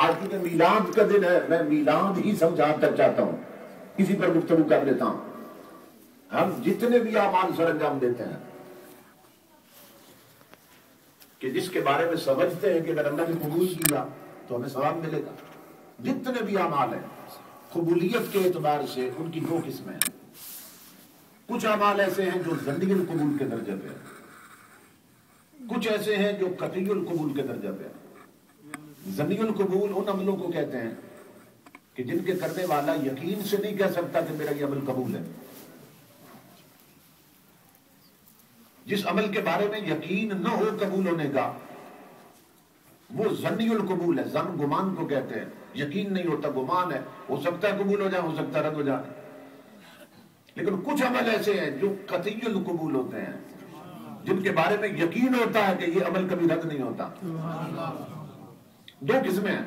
آج کیونکہ میلاد کا دن ہے، میں میلاد ہی سمجھانا چاہتا ہوں، اسی پر گفتگو کر لیتا ہوں۔ ہم جتنے بھی اعمال سر انجام دیتے ہیں کہ جس کے بارے میں سمجھتے ہیں کہ اگر اللہ نے قبول کیا تو ہمیں ثواب ملے گا، جتنے بھی اعمال ہیں قبولیت کے اعتبار سے ان کی دو قسمیں ہیں۔ کچھ اعمال ایسے ہیں جو ظنی القبول کے درجے پہ ہیں، کچھ ایسے ہیں جو قطعی القبول کے درجے پہ ہیں۔ ظنی القبول ان عملوں کو کہتے ہیں کہ جن کے کرنے والا یقین سے نہیں کہہ سکتا کہ میرا یہ عمل قبول ہے۔ جس عمل کے بارے میں یقین نہ ہو قبول ہونے کا وہ ظنی القبول ہے، ظن گمان کو کہتے ہیں، یقین نہیں ہوتا گمان ہے، ہو سکتا ہے قبول ہو جائے، ہو سکتا ہے رد ہو جائے۔ لیکن کچھ عمل ایسے ہیں جو قطعی القبول ہوتے ہیں، جن کے بارے میں یقین ہوتا ہے کہ یہ عمل کبھی رد نہیں ہوتا۔ دو قسمیں ہیں۔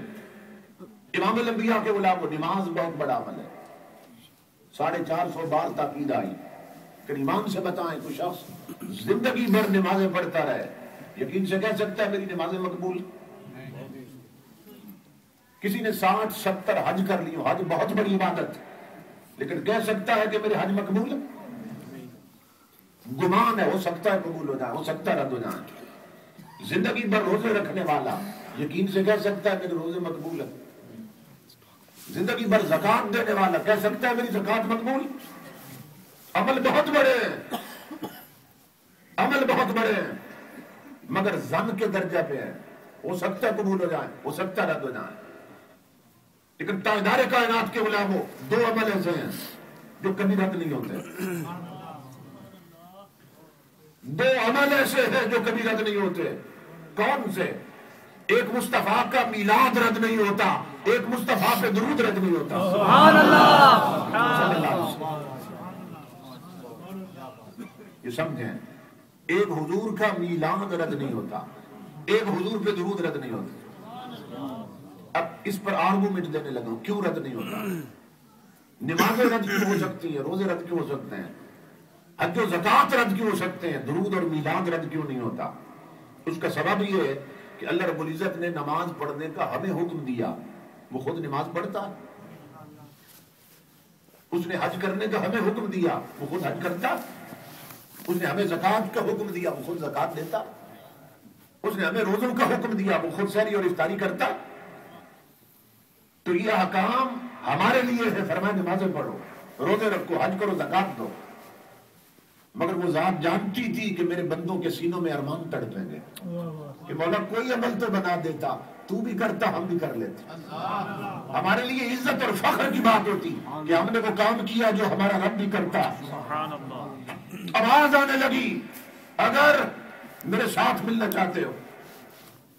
امام الانبیاء کے غلام کو نماز بہت بڑا عمل ہے، 450 بار تاکید آئی کہ ایمان سے بتائیں کوئی شخص زندگی بھر نمازیں پڑھتا رہے، یقین سے کہہ سکتا ہے میری نمازیں مقبول؟ کسی نے 60-70 حج کر لی، حج بہت بڑی عبادت، لیکن کہہ سکتا ہے کہ میرے حج مقبول ہے؟ گمان ہے، ہو سکتا ہے قبول ہو جائے، ہو سکتا ہے رد ہو جائے۔ زندگی بھر روزے رکھنے والا یقین سے کہہ سکتا ہے میرے روزے مقبول ہے؟ زندگی بھر زکات دینے والا کہہ سکتا ہے میری زکات مقبول؟ عمل بہت بڑے ہیں، عمل بہت بڑے ہیں، مگر ظن کے درجہ پہ ہے، ہو سکتا ہے قبول ہو جائے، ہو سکتا ہے رد ہو جائے۔ لیکن تاجدار کائنات کے علماء دو عمل ایسے ہیں جو کبھی رد نہیں ہوتے، دو عمل ایسے ہیں جو کبھی رد نہیں ہوتے۔ کون سے؟ ایک مصطفیٰ کا میلاد رد نہیں ہوتا، ایک مصطفیٰ پہ درود رد نہیں ہوتا۔ سبحان اللہ۔ یہ سمجھیں، ایک حضور کا میلاد رد نہیں ہوتا، ایک حضور پہ درود رد نہیں ہوتا۔ اب اس پر آرگومنٹ دینے لگا ہوں، کیوں رد نہیں ہوتا؟ نمازیں رد کیوں ہو سکتی ہیں، روزے رد کیوں ہو سکتے ہیں، حج و زکات رد کیوں ہو سکتے ہیں، درود اور میلاد رد کیوں نہیں ہوتا؟ اس کا سبب یہ ہے کہ اللہ رب العزت نے نماز پڑھنے کا ہمیں حکم دیا، وہ خود نماز پڑھتا ہے۔ اس نے حج کرنے کا ہمیں حکم دیا، وہ خود حج کرتا۔ اس نے ہمیں زکات کا حکم دیا، وہ خود زکات دیتا۔ اس نے ہمیں روزوں کا حکم دیا، وہ خود سحری اور افطاری کرتا۔ تو یہ احکام ہمارے لیے ہے، فرمایا نمازیں پڑھو، روزے رکھو، حج کرو، زکات دو۔ مگر وہ ذات جانتی تھی کہ میرے بندوں کے سینوں میں ارمان تڑپیں گے کہ مولا کوئی عمل تو بنا دیتا، تو بھی کرتا، ہم بھی کر لیتے۔ ہمارے لیے عزت اور فخر کی بات ہوتی کہ ہم نے وہ کام کیا جو ہمارا رب بھی کرتا۔ آواز آنے لگی، اگر میرے ساتھ ملنا چاہتے ہو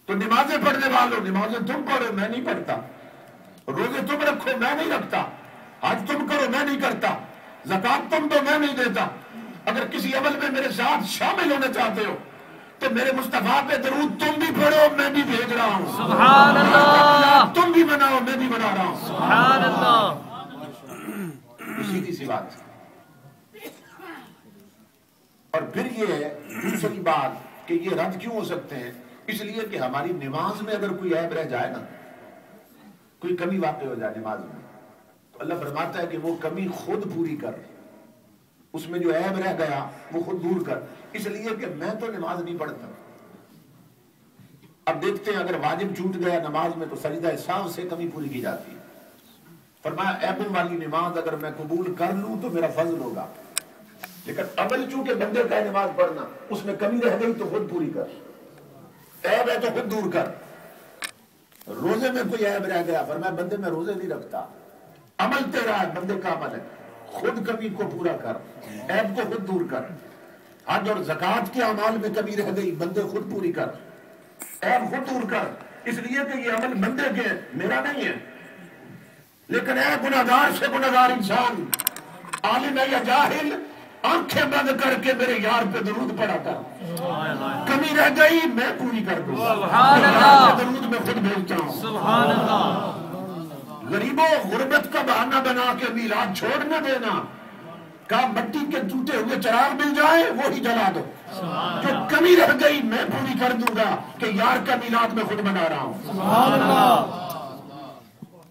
تو نمازیں پڑھنے والوں، نمازیں تم پڑھو، میں نہیں پڑھتا، روزے تم رکھو، میں نہیں رکھتا، حج تم کرو، میں نہیں کرتا، زکات تم دو، میں نہیں دیتا۔ اگر کسی عمل میں میرے ساتھ شامل ہونا چاہتے ہو تو میرے مصطفیٰ پہ درود تم بھی پڑھو، میں بھی بھیج رہا ہوں۔ سبحان اللہ۔ تم بھی بناؤ، میں بھی بنا رہا ہوں۔ سبحان اللہ۔ سیدھی سی بات۔ اور پھر یہ ہے دوسری بات کہ یہ رد کیوں ہو سکتے ہیں؟ اس لیے کہ ہماری نماز میں اگر کوئی عیب رہ جائے نا، کوئی کمی واقع ہو جائے نماز میں، تو اللہ فرماتا ہے کہ وہ کمی خود پوری کر، اس میں جو عیب رہ گیا وہ خود دور کر، اس لیے کہ میں تو نماز نہیں پڑھتا۔ اب دیکھتے ہیں اگر واجب چھوٹ گیا نماز میں تو سجدہ سہو سے کمی پوری کی جاتی ہے۔ فرمایا عیبوں والی نماز اگر میں قبول کر لوں تو میرا فضل ہوگا، لیکن عمل چونکہ بندے کا ہے نماز پڑھنا، اس میں کمی رہ گئی تو خود پوری کر، عیب ہے تو خود دور کر۔ روزے میں کوئی عیب رہ گیا، فرمایا بندے میں روزے نہیں رکھتا، عمل تیرا ہے، بندے کا عمل ہے، خود کمی کو پورا کر، عیب کو خود دور کر۔ حج اور زکات کے اعمال میں کمی رہ گئی، بندے خود پوری کر، عیب خود دور کر، اس لیے کہ یہ عمل بندے کے ہیں، میرا نہیں ہے۔ لیکن اے گناہگار سے گناہگار انسان، عالم ہے یا جاہل، آنکھیں بند کر کے میرے یار پہ درود پڑا کر، کمی رہ گئی میں پوری کر دوں، سبحان اللہ۔ درود میں خود بھیجتا ہوں۔ سبحان اللہ۔ غریبوں غربت کا بہانہ بنا کے میلاد چھوڑ نہ دینا، کہا مٹی کے ٹوٹے ہوئے چراغ مل جائے وہی جلا دو، جو کمی رہ گئی میں پوری کر دوں گا کہ یار کا میلاد میں خود بنا رہا ہوں۔ سبحان اللہ۔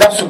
10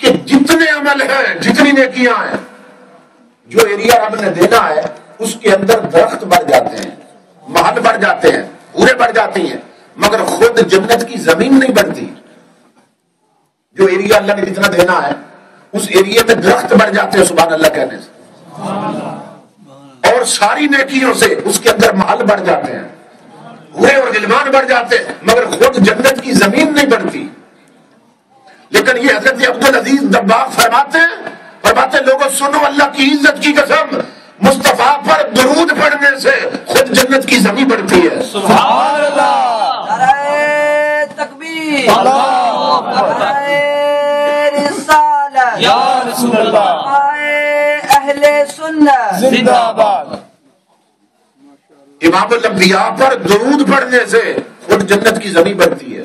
کہ جتنے عمل ہیں، جتنی نیکیاں ہیں، جو ایریا رب نے دینا ہے اس کے اندر درخت بڑھ جاتے ہیں، محل بڑھ جاتے ہیں، پورے بڑھ جاتی ہیں، مگر خود جنت کی زمین نہیں بڑھتی۔ جو ایریا اللہ نے جتنا دینا ہے اس ایریا میں درخت بڑھ جاتے ہیں سبحان اللہ کہنے سے، اور ساری نیکیوں سے اس کے اندر محل بڑھ جاتے ہیں، پورے اور غلمان بڑھ جاتے ہیں، مگر خود جنت کی زمین نہیں بڑھتی۔ لیکن یہ حضرت عبدالعزیز دباغ فرماتے ہیں لوگوں سنو، اللہ کی عزت کی قسم، مصطفیٰ پر درود پڑھنے سے خود جنت کی زمین بڑھتی ہے۔ سبحان اللہ، نعرہ تکبیر، نعرہ رسالت، یا رسول اللہ، اہل سنت زندہ باد۔ امام الانبیاء پر درود پڑھنے سے خود جنت کی زمین بڑھتی ہے۔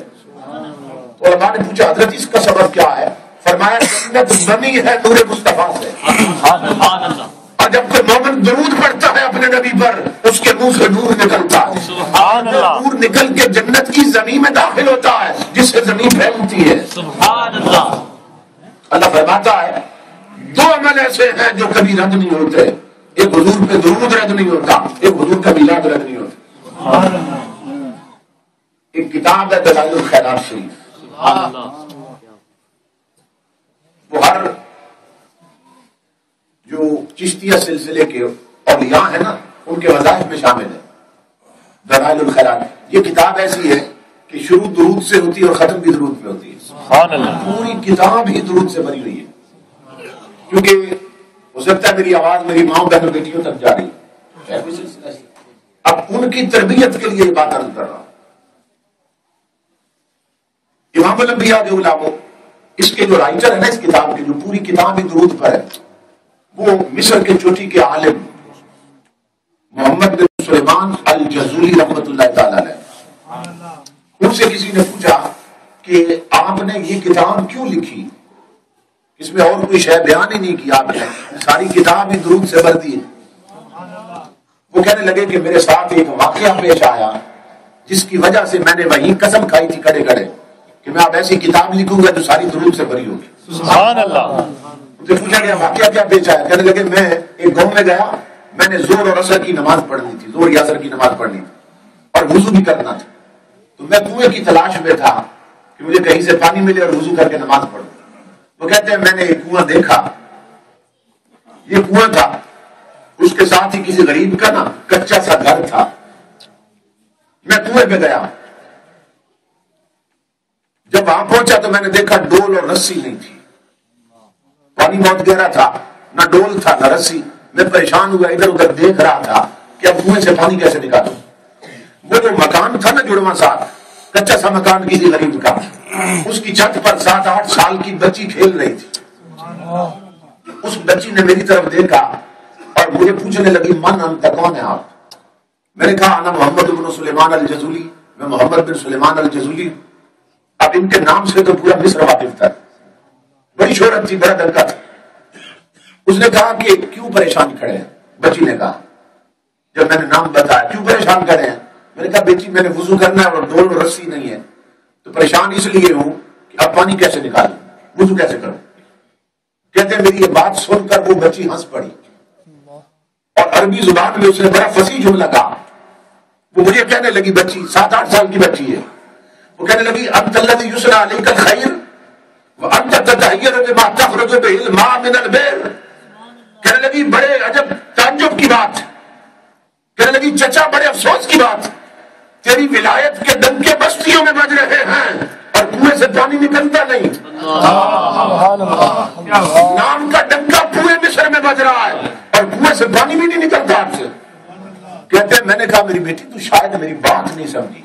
علماء نے پوچھا حضرت اس کا سبب کیا ہے؟ فرمایا جنت بنی ہے نور مصطفیٰ سے، سبحان اللہ، اور جب کوئی مومن درود پڑھتا ہے اپنے نبی پر اس کے منہ سے نور نکلتا ہے، سبحان اللہ، نور نکل کے جنت کی زمین میں داخل ہوتا ہے جس سے زمین پھیلتی ہے۔ سبحان اللہ، اللہ فرماتا ہے دو عمل ایسے ہیں جو کبھی رد نہیں ہوتے، ایک حضور پہ درود رد نہیں ہوتا، ایک حضور کا میلاد رد نہیں ہوتا۔ ایک کتاب ہے دلائل الخیرات شریف، سبحان اللہ، وہ ہر جو چشتیہ سلسلے کے اولیاء ہیں نا ان کے وظائف میں شامل ہے۔ دلائل الخیرات یہ کتاب ایسی ہے کہ شروع درود سے ہوتی ہے اور ختم بھی درود پہ ہوتی ہے۔ سبحان اللہ، پوری کتاب ہی درود سے بنی ہوئی ہے، کیونکہ ہو سکتا ہے میری آواز میری ماں بہنوں بیٹیوں تک جا رہی ہے، اب ان کی تربیت کے لیے یہ بات عرض کر رہا ہوں۔ امام الانبیاء جو علماء اس کے جو رائٹر ہے نا اس کتاب کے، جو پوری کتاب ہی درود پر ہے، وہ مصر کے چوٹی کے عالم محمد بن سلیمان الجزولی رحمۃ اللہ تعالی علیہ، ان سے کسی نے پوچھا کہ آپ نے یہ کتاب کیوں لکھی، اس میں اور کوئی شے بیان ہی نہیں کی آپ نے، ساری کتاب ہی درود سے بھر دی ہے۔ وہ کہنے لگے کہ میرے ساتھ ایک واقعہ پیش آیا جس کی وجہ سے میں نے وہیں قسم کھائی تھی کڑے کڑے کہ میں اب ایسی کتاب لکھوں گا جو ساری درود سے بھری ہوگی۔ سبحان اللہ، مجھے پوچھا گیا واقعہ کیا پیش آیا؟ کہنے لگے میں ایک گاؤں میں گیا، میں نے زور اور عصر کی نماز پڑھنی تھی، زور یا عصر کی نماز پڑھنی تھی اور وضو بھی کرنا تھا، تو میں کنویں کی تلاش میں تھا کہ مجھے کہیں سے پانی ملے اور وضو کر کے نماز پڑھوں۔ وہ کہتے ہیں میں نے ایک کنواں دیکھا، یہ کنواں تھا، اس کے ساتھ ہی کسی غریب کا نا کچا سا گھر تھا۔ میں کنویں پہ گیا، جب وہاں پہنچا تو میں نے دیکھا ڈول اور رسی نہیں تھی، پانی بہت گہرا تھا، نہ ڈول تھا نہ رسی۔ میں پریشان ہوا، ادھر ادھر دیکھ رہا تھا کہ اب کنویں سے پانی کیسے نکالوں۔ وہ جو مکان تھا نا جڑواں ساتھ، کچا سا مکان کسی غریب کا، اس کی چھت پر 7-8 سال کی بچی کھیل رہی تھی۔ اس بچی نے میری طرف دیکھا اور مجھے پوچھنے لگی من انت، کون ہے آپ؟ میں نے کہا انا محمد بن سلیمان الجزولی، میں محمد بن سلیمان الجزولی۔ اب ان کے نام سے تو پورا مصر واقف تھا، بڑی شہرت تھی، بڑا دنکا تھا۔ اس نے کہا کہ کیوں پریشان کھڑے ہیں؟ بچی نے کہا جب میں نے نام بتایا کیوں پریشان کھڑے ہیں؟ میں نے کہا بیٹی میں نے وضو کرنا ہے اور ڈول اور رسی نہیں ہے، تو پریشان اس لیے ہوں کہ اب پانی کیسے نکالوں، وضو کیسے کروں۔ کہتے ہیں میری یہ بات سن کر وہ بچی ہنس پڑی اور عربی زبان میں اس نے بڑا فصیح جملہ کہا۔ وہ مجھے کہنے لگی، بچی 7-8 سال کی بچی ہے، وہ کہنے لگی انت الذی یسرا علیک الخیر وانت تتحیر بما تخرج به الماء من البئر۔ کہنے لگی بڑے عجب تعجب کی بات، کہنے لگی چچا بڑے افسوس کی بات، تیری ولایت کے ڈنکے بستیوں میں بج رہے ہیں اور کنویں سے پانی نکلتا نہیں۔ نام کا ڈنکا پورے مصر میں بج رہا ہے اور کنویں سے پانی بھی نہیں نکلتا آپ سے۔ کہتے ہیں میں نے کہا میری بیٹی تو شاید میری بات نہیں سمجھی،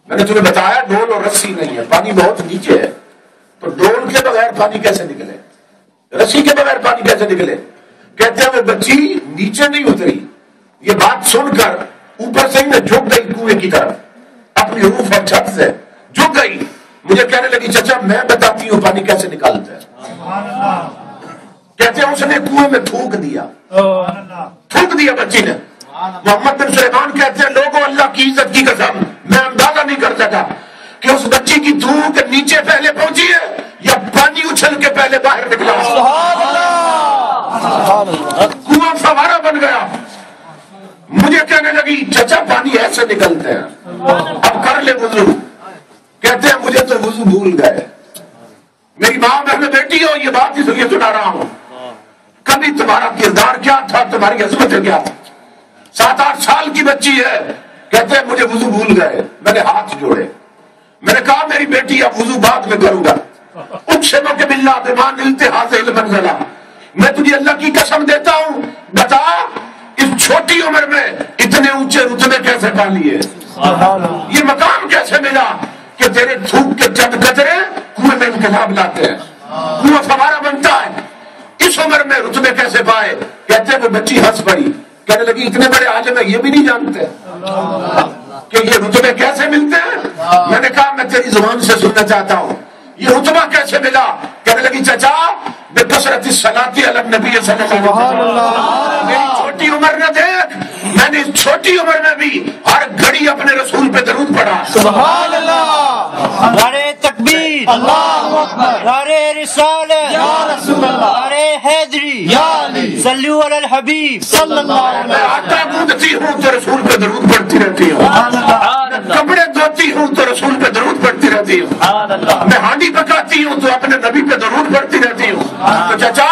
میں نے تمہیں بتایا ڈول اور رسی نہیں ہے، پانی بہت نیچے ہے، تو ڈول کے بغیر پانی کیسے نکلے، رسی کے بغیر پانی کیسے نکلے؟ کہتے ہیں وہ بچی نیچے نہیں اتری، یہ بات سن کر اوپر سے ہی میں جھک گئی کنویں کی طرف، اپنی روف اور چھت سے جھک گئی، مجھے کہنے لگی چچا میں بتاتی ہوں پانی کیسے نکالتا ہے۔ کہتے ہیں اس نے کنویں میں تھوک دیا بچی نے۔ محمد بن سلیمان کہتے ہیں لوگوں اللہ کی عزت کی قسم میں اندازہ نہیں کر سکا کہ اس بچی کی تھوک نیچے پہلے پہنچی ہے یا پانی اچھل کے پہلے باہر نکلا، کنواں فوارہ بن گیا. مجھے کہنے لگی چچا پانی ایسے نکلتے ہیں، اب کر لے وضو. کہتے ہیں مجھے تو وضو بھول گئے. میری ماں بہن بیٹی ہو، یہ بات اس لیے سنا رہا ہوں، کبھی تمہارا کردار کیا تھا، تمہاری عظمت کیا تھا. 7-8 سال کی بچی ہے، کہتے ہیں مجھے وضو بھول گئے. میں نے ہاتھ جوڑے، میں نے کہا میری بیٹی اب وضو بعد میں کروں گا. اقسم باللہ بما نلت هذه المنزلہ، میں تجھے اللہ کی قسم دیتا ہوں، بتا اس چھوٹی عمر میں اتنے اونچے رتبے کیسے پا لیے، یہ مقام کیسے ملا کہ تیرے تھوک کے چند قطرے کنویں میں انقلاب لاتے ہیں، کنواں فوارہ بنتا ہے. اس عمر میں رتبے کیسے پائے؟ کہتے ہیں وہ بچی ہنس پڑی، کہنے لگی اتنے بڑے عالم ہیں یہ بھی نہیں جانتے کہ یہ رتبے کیسے ملتے ہیں. میں نے کہا میں تیری زبان سے سننا چاہتا ہوں یہ رتبہ کیسے ملا. کہنے لگی چچا بکثرت الصلاۃ علی النبی صلی اللہ علیہ وسلم. میری چھوٹی عمر نہ دیکھ، میں نے اس چھوٹی عمر میں بھی ہر گھڑی اپنے رسول پہ درود پڑھا. سبحان اللہ، نعرہ تکبیر، اللہ اکبر، نعرہ رسالت یا رسول اللہ، نعرہ حیدری یا علی، صلو علی الحبیب صلی اللہ علیہ وسلم. میں آٹا گوندتی ہوں تو رسول پہ درود پڑھتی رہتی ہوں، کپڑے دھوتی ہوں تو رسول پہ درود پڑھتی رہتی ہوں، میں ہانڈی پکاتی ہوں تو اپنے نبی پہ درود پڑھتی رہتی ہوں. تو چچا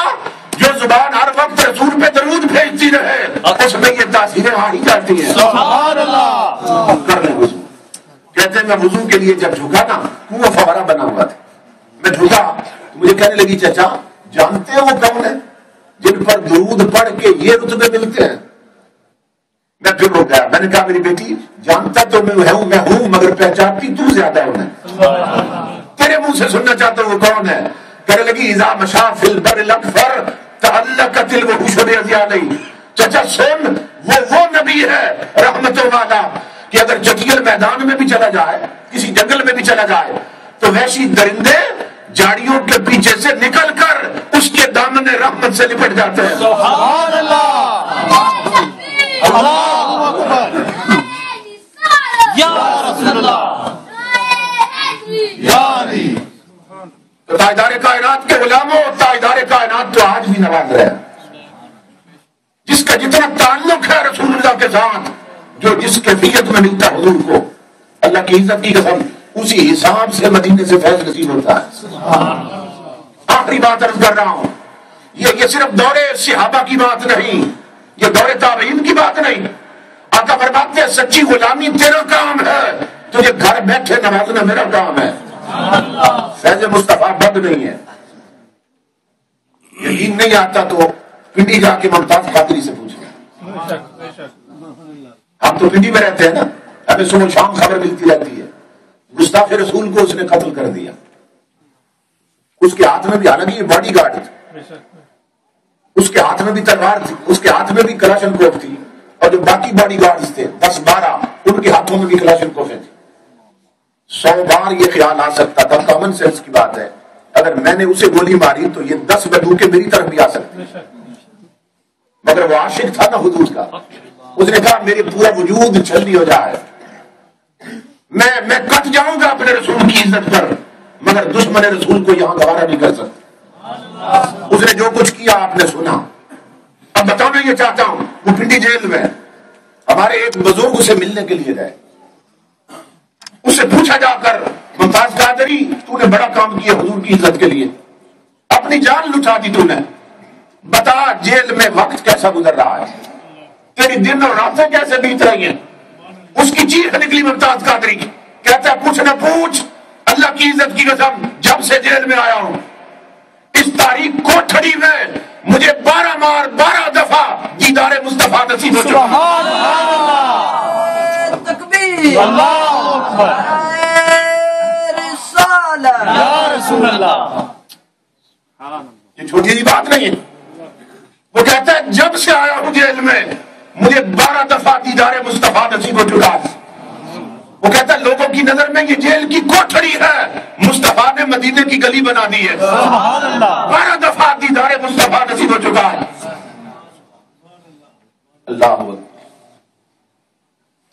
جو زبان ہر وقت رسول پہ درود بھیجتی رہے اس میں یہ تاثیریں آ ہی جاتی ہیں. سبحان اللہ. کر لیں وضو. کہتے ہیں میں وضو کے لیے جب جھکا نا کنواں فوارہ بنا ہوا تھا، میں جھکا تو مجھے کہنے لگی چچا جانتے ہیں وہ کون ہے جن پر درود پڑھ کے یہ رتبے ملتے ہیں؟ میں پھر رک گیا. میں نے کہا میری بیٹی جانتا تو میں ہوں مگر پہچانتی تو زیادہ ہوں. تیرے منہ سے سننا چاہتا ہوں وہ کون ہے. کہنے لگی اذا مشا فی البر الاکبر تعلقت الوحوش بعلیہ. چچا سن وہ نبی ہے رحمتوں والا کہ اگر جنگل میدان میں بھی چلا جائے، کسی جنگل میں بھی چلا جائے تو وحشی درندے جاڑیوں کے پیچھے سے نکل کر اس کے دامن رحمت سے لپٹ جاتے ہیں. سبحان اللہ، اللہ اکبر، یا رسول اللہ یا علی. تو تاجدار کائنات کے غلاموں، تاجدار کائنات تو آج بھی نواز رہے ہیں، جس کا جتنا تعلق ہے رسول اللہ کے ساتھ، جو جس کیفیت میں ملتا ہے حضور کو، اللہ کی عزت کی قسم اسی حساب سے مدینے سے فیض نصیب ہوتا ہے. آخری بات عرض کر رہا ہوں، یہ صرف دور صحابہ کی بات نہیں، یہ دور تابعین کی بات نہیں. آقا فرماتے ہیں سچی غلامی تیرا کام ہے، تجھے گھر بیٹھے نوازنا میرا کام ہے. فیض مصطفیٰ بد نہیں ہے. یقین نہیں آتا تو پنڈی جا کے ممتاز قادری سے پوچھیں. ہم تو پنڈی میں رہتے ہیں نا، ہمیں صبح شام خبر ملتی رہتی ہے گستاخ رسول کو اس نے قتل کر دیا. اس کے ہاتھ میں بھی، حالانکہ یہ باڈی گارڈ تھا، اس کے ہاتھ میں بھی تلوار تھی، اس کے ہاتھ میں بھی کلاشن کوف تھی، اور جو باقی باڈی گارڈز تھے 10-12 ان کے ہاتھوں میں بھی کلاشن کوفیں تھی. 100 بار یہ خیال آ سکتا تھا، کامن سینس کی بات ہے، اگر میں نے اسے گولی ماری تو یہ 10 بندوقیں میری طرف بھی آ سکتی. مگر وہ عاشق تھا نا حدود کا، اس نے کہا میرے پورا وجود چھلنی ہو جائے، میں کٹ جاؤں گا اپنے رسول کی عزت پر، مگر دشمن رسول کو یہاں گوارا نہیں کر سکتا. اس نے جو کچھ کیا آپ نے سنا. اب بتانا یہ چاہتا ہوں، وہ پنڈی جیل میں ہمارے ایک بزرگ سے ملنے کے لیے گئے. اس سے پوچھا جا کر ممتاز قادری تو نے بڑا کام کیا حضور کی عزت کے لیے، اپنی جان لٹا دی تو نے، بتا جیل میں وقت کیسا گزر رہا ہے، تیری دن اور راتیں کیسے بیت رہی ہیں. اس کی چیخ نکلی ممتاز قادری کی، کہتا ہے پوچھ نہ پوچھ، اللہ کی عزت کی قسم جب سے جیل میں آیا ہوں اس تاریخ کوٹھڑی میں مجھے 12 دفعہ دیدار مصطفیٰ نصیب ہو چکا. سبحان اللہ، تکبیر، اللہ اکبر، رسالت یا رسول اللہ. یہ چھوٹی سی بات نہیں ہے. وہ کہتا ہے جب سے آیا ہوں جیل میں مجھے 12 دفعہ دیدار مصطفیٰ نصیب ہو چکا. وہ کہتا ہے لوگوں کی نظر میں یہ جیل کی کوٹھڑی ہے، مصطفیٰ نے مدینے کی گلی بنا دی ہے. سبحان اللہ، 12 دفعہ دیدار مصطفیٰ نصیب ہو چکا ہے. اللہ اکبر.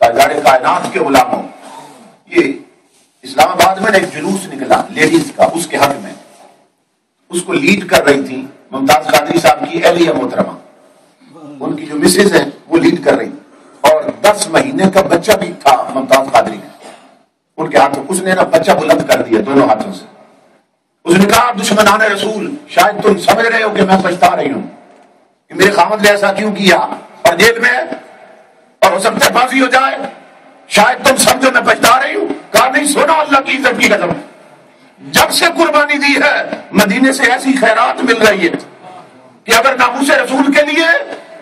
تاجدار کائنات کے غلاموں، یہ اسلام آباد میں ایک جلوس نکلا لیڈیز کا اس کے حق میں. اس کو لیڈ کر رہی تھی ممتاز قادری صاحب کی اہلیہ محترمہ، ان کی جو مسز ہیں وہ لیڈ کر رہی، اور 10 مہینے کا بچہ بھی تھا ممتاز قادری کا ان کے ہاتھوں. اس نے نا بچہ بلند کر دیا دونوں ہاتھوں سے. اس نے کہا دشمنان رسول شاید تم سمجھ رہے ہو کہ میں پچھتا رہی ہوں کہ میرے خامد نے ایسا کیوں کیا اور جیل میں اور ہو سکتا ہے پھانسی ہو جائے، شاید تم سمجھو میں پچھتا رہی ہوں. کہا نہیں، سونا اللہ کی عزت کی قسم، جب سے قربانی دی ہے مدینے سے ایسی خیرات مل رہی ہے کہ اگر ناموس رسول کے لیے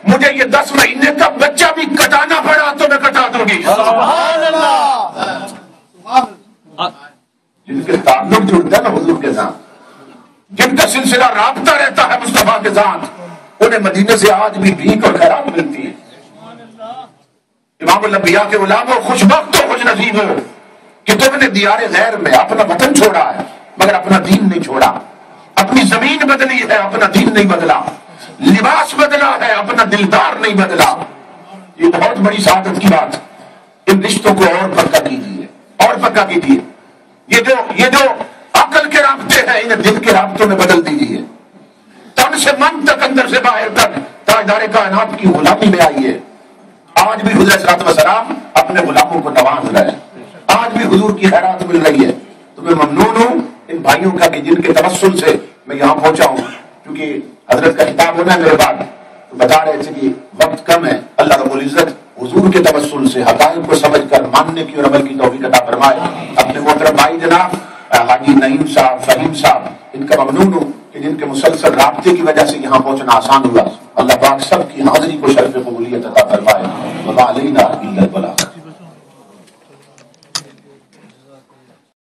مجھے یہ 10 مہینے کا بچہ بھی کٹانا پڑا تو میں کٹا دوں گی. سبحان اللہ. جن کے تعلق جڑتا ہے نا حضور کے ساتھ، جن کا سلسلہ رابطہ رہتا ہے مصطفیٰ کے ساتھ، انہیں مدینے سے آج بھی بھیک اور خیرات ملتی ہے. امام الانبیاء کے غلام ہو، خوش بخت ہو، خوش نصیب ہو کہ تم نے دیار غیر میں اپنا وطن چھوڑا ہے مگر اپنا دین نہیں چھوڑا. اپنی زمین بدلی ہے اپنا دین نہیں بدلا، لباس بدلا ہے اپنا دلدار نہیں بدلا. یہ بہت بڑی سعادت کی بات. ان رشتوں کو اور پکا کیجیے، اور پکا کیجیے. یہ جو عقل کے رابطے ہیں انہیں دل کے رابطوں میں بدل دیجیے. تن سے من تک، اندر سے باہر تک تاجدار کائنات کی غلامی میں آئیے. آج بھی حضور صلی اللہ علیہ وسلم اپنے غلاموں کو نواز رہے ہیں، آج بھی حضور کی خیرات مل رہی ہے. تو میں ممنون ہوں ان بھائیوں کا کہ جن کے توسل سے میں یہاں پہنچا ہوں. کیونکہ حضرت کا خطاب ہونا ہے میرے بعد، تو بتا رہے تھے کہ وقت کم ہے. اللہ رب العزت حضور کے توسل سے حقائق کو سمجھ کر ماننے کی اور عمل کی توفیق عطا فرمائے. اپنے محترم بھائی جناب حاجی نعیم صاحب، فہیم صاحب، ان کا ممنون ہوں کہ جن کے مسلسل رابطے کی وجہ سے یہاں پہنچنا آسان ہوا. اللہ پاک سب کی حاضری کو شرف قبولیت عطا فرمائے. وما علینا الا البلاغ.